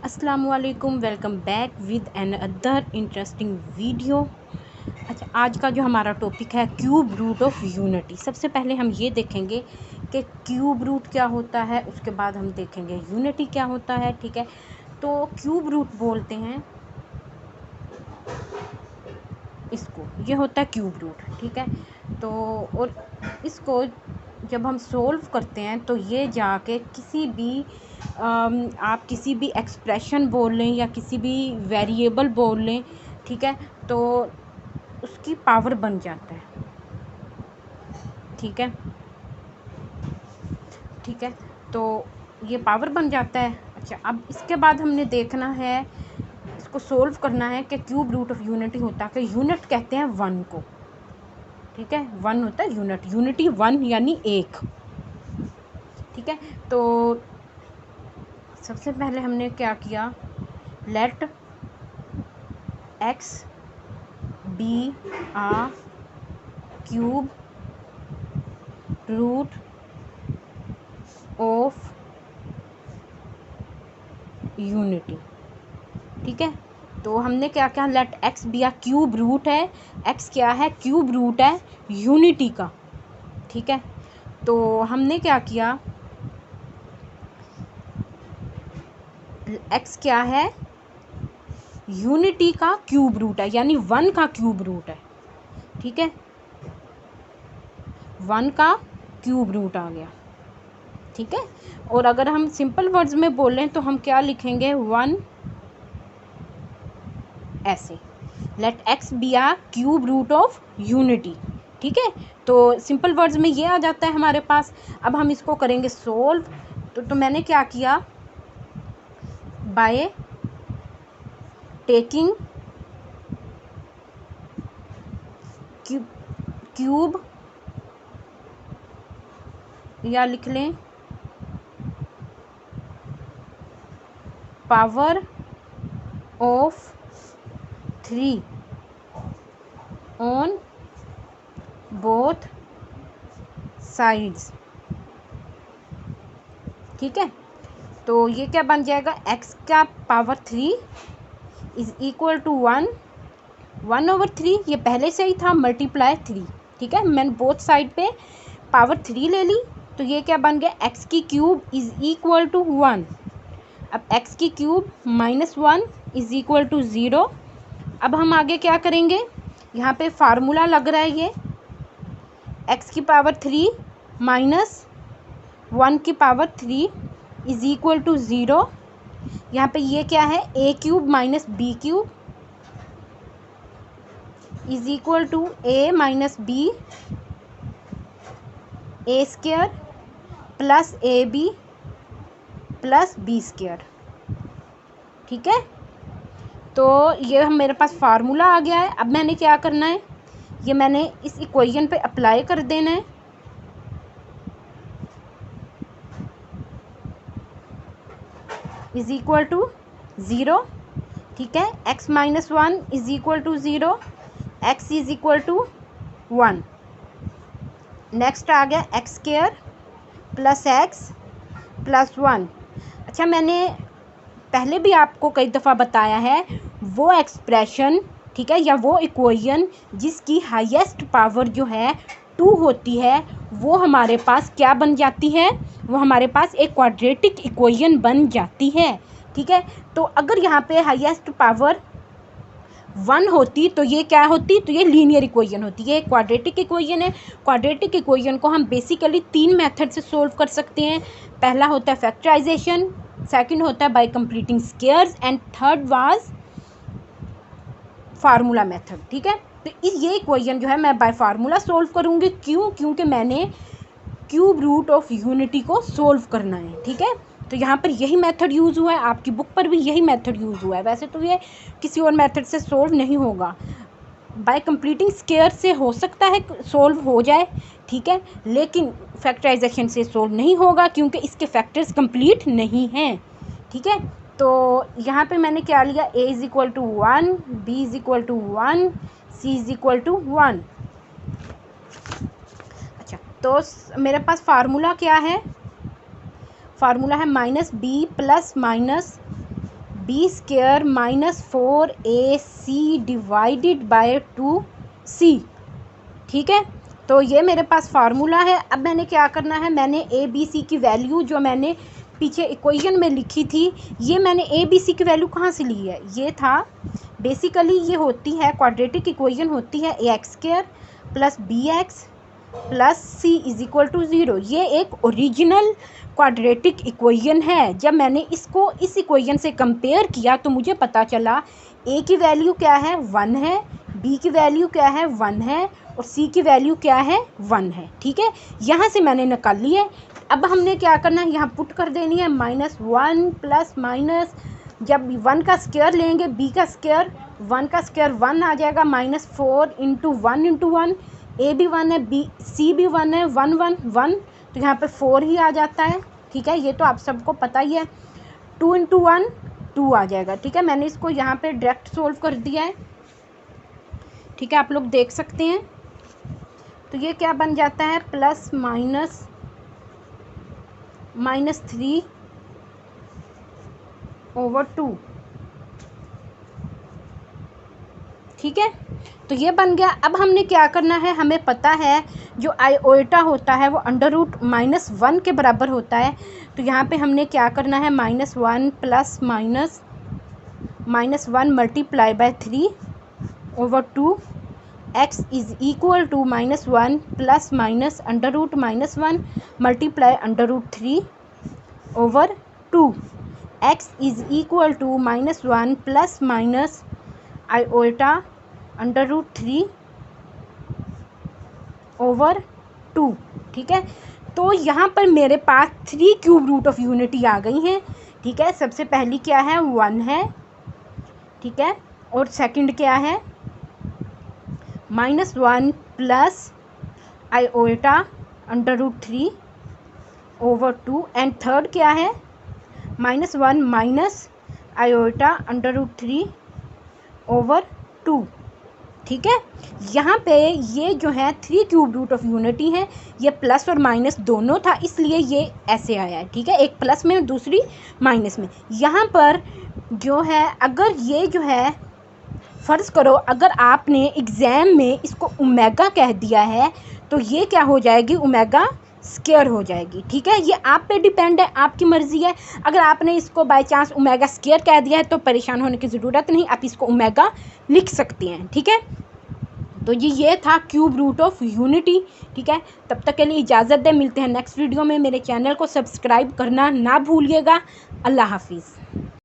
अस्सलामुअलैकुम, welcome back with another interesting video. अच्छा, आज का जो हमारा टॉपिक है क्यूब रूट ऑफ यूनिटी। सबसे पहले हम ये देखेंगे कि क्यूब रूट क्या होता है, उसके बाद हम देखेंगे यूनिटी क्या होता है। ठीक है, तो क्यूब रूट बोलते हैं इसको, ये होता है क्यूब रूट। ठीक है, तो और इसको जब हम सोल्व करते हैं तो ये जाके किसी भी आप किसी भी एक्सप्रेशन बोल लें या किसी भी वेरिएबल बोल लें, ठीक है, तो उसकी पावर बन जाता है। ठीक है, ठीक है, तो ये पावर बन जाता है। अच्छा, अब इसके बाद हमने देखना है, इसको सोल्व करना है कि क्यूब रूट ऑफ यूनिटी होता है कि यूनिट कहते हैं वन को। ठीक है, वन होता है यूनिट, यूनिटी वन यानी एक। ठीक है, तो सबसे पहले हमने क्या किया, let x be a cube root of unity. ठीक है, तो हमने क्या किया, let x be a cube root है, एक्स क्या है, क्यूब रूट है यूनिटी का। ठीक है, तो हमने क्या किया, एक्स क्या है, यूनिटी का क्यूब रूट है यानी वन का क्यूब रूट है। ठीक है, वन का क्यूब रूट आ गया। ठीक है, और अगर हम सिंपल वर्ड्स में बोलें तो हम क्या लिखेंगे, वन ऐसे, let x be a cube root of unity. ठीक है, तो सिंपल वर्ड्स में ये आ जाता है हमारे पास। अब हम इसको करेंगे सोल्व। तो मैंने क्या किया, बाय टेकिंग क्यूब या लिख लें power of 3 on both sides. ठीक है, तो ये क्या बन जाएगा, x का पावर 3 इज इक्वल टू 1/3। ये पहले से ही था, मल्टीप्लाई 3। ठीक है, मैंने बोथ साइड पे पावर 3 ले ली, तो ये क्या बन गया, x की क्यूब इज इक्वल टू 1। अब x की क्यूब -1 इज इक्वल टू 0। अब हम आगे क्या करेंगे, यहाँ पे फार्मूला लग रहा है, ये x की पावर 3 माइनस 1 की पावर 3 इज इक्वल टू 0। यहाँ पे ये क्या है, a cube minus b cube is equal to a minus b a square plus a b plus b square. ठीक है, तो ये हम मेरे पास फार्मूला आ गया है। अब मैंने क्या करना है, ये मैंने इस इक्वेशन पे अप्लाई कर देना है। Is equal to 0। ठीक है, x minus 1 is equal to 0, x is equal to 1। Next आ गया x square plus x plus 1। अच्छा, मैंने पहले भी आपको कई दफ़ा बताया है, वो एक्सप्रेशन, ठीक है, या वो इक्वेशन जिसकी हाईएस्ट पावर जो है 2 होती है, वो हमारे पास क्या बन जाती है, वो हमारे पास एक क्वाड्रेटिक इक्वेशन बन जाती है। ठीक है, तो अगर यहाँ पे हाईएस्ट पावर 1 होती तो ये क्या होती, तो ये लीनियर इक्वेशन होती है, क्वाड्रेटिक इक्वेशन है। क्वाड्रेटिक इक्वेशन को हम बेसिकली 3 मेथड से सोल्व कर सकते हैं। पहला होता है फैक्टराइजेशन, सेकंड होता है bye completing squares, and third was formula method. ठीक है, तो ये इक्वेशन जो है मैं बाय फार्मूला सोल्व करूँगी। क्यों, क्योंकि मैंने क्यूब रूट ऑफ यूनिटी को सोल्व करना है। ठीक है, तो यहाँ पर यही मेथड यूज़ हुआ है, आपकी बुक पर भी यही मेथड यूज़ हुआ है। वैसे तो ये किसी और मेथड से सोल्व नहीं होगा, बाय कंप्लीटिंग स्क्वायर से हो सकता है सोल्व हो जाए। ठीक है, लेकिन फैक्टराइजेशन से सोल्व नहीं होगा क्योंकि इसके फैक्टर्स कंप्लीट नहीं हैं। ठीक है, तो यहाँ पे मैंने क्या लिया, a is equal to 1, b is equal to 1, c is equal to 1। अच्छा, तो मेरे पास फार्मूला क्या है, फार्मूला है minus b plus minus b square minus 4ac divided by 2c। ठीक है, तो ये मेरे पास फार्मूला है। अब मैंने क्या करना है, मैंने ए बी सी की वैल्यू जो मैंने पीछे इक्वेशन में लिखी थी, ये मैंने ए बी सी की वैल्यू कहाँ से ली है, ये था बेसिकली ये होती है क्वाड्रेटिक इक्वेशन होती है a x square plus b x plus c is equal to 0। ये एक ओरिजिनल क्वाड्रेटिक इक्वेशन है। जब मैंने इसको इस इक्वेशन से कंपेयर किया तो मुझे पता चला ए की वैल्यू क्या है 1 है, बी की वैल्यू क्या है 1 है और सी की वैल्यू क्या है 1 है। ठीक है, यहाँ से मैंने निकाल लिए। अब हमने क्या करना है, यहाँ पुट कर देनी है -1 प्लस माइनस, जब 1 का स्क्वायर लेंगे बी का स्क्वायर, 1 का स्क्वायर 1 आ जाएगा, -4 इंटू 1 इंटू 1, ए भी 1 है, बी सी भी 1 है, 1 1 1, तो यहाँ पे 4 ही आ जाता है। ठीक है, ये तो आप सबको पता ही है। 2 इंटू 1 2 आ जाएगा। ठीक है, मैंने इसको यहाँ पे डायरेक्ट सोल्व कर दिया है। ठीक है, आप लोग देख सकते हैं। तो ये क्या बन जाता है, प्लस माइनस -3 ओवर 2। ठीक है, तो ये बन गया। अब हमने क्या करना है, हमें पता है जो आयोटा होता है वो √-1 के बराबर होता है। तो यहाँ पे हमने क्या करना है, -1 plus -1 multiply by 3 over 2 x is equal to -1 plus √-1 multiply √3 over 2 x is equal to -1 plus iota √3 over 2। ठीक है, तो यहाँ पर मेरे पास 3 क्यूब रूट ऑफ यूनिटी आ गई हैं। ठीक है, सबसे पहली क्या है 1 है। ठीक है, और सेकंड क्या है -1 plus iota √3 over 2 and third क्या है -1 माइनस आयोटा √3 ओवर 2। ठीक है, यहाँ पे ये जो है 3 क्यूब रूट ऑफ यूनिटी है, ये प्लस और माइनस दोनों था, इसलिए ये ऐसे आया है। ठीक है, एक प्लस में और दूसरी माइनस में। यहाँ पर जो है अगर ये जो है फ़र्ज़ करो अगर आपने एग्ज़ाम में इसको ओमेगा कह दिया है तो ये क्या हो जाएगी, ओमेगा स्क्वायर हो जाएगी। ठीक है, ये आप पे डिपेंड है, आपकी मर्ज़ी है। अगर आपने इसको बाय चांस ओमेगा स्क्वायर कह दिया है तो परेशान होने की ज़रूरत नहीं, आप इसको ओमेगा लिख सकते हैं। ठीक है, तो ये था क्यूब रूट ऑफ यूनिटी। ठीक है, तब तक के लिए इजाज़त दें, मिलते हैं नेक्स्ट वीडियो में। मेरे चैनल को सब्सक्राइब करना ना भूलिएगा। अल्लाह हाफिज़।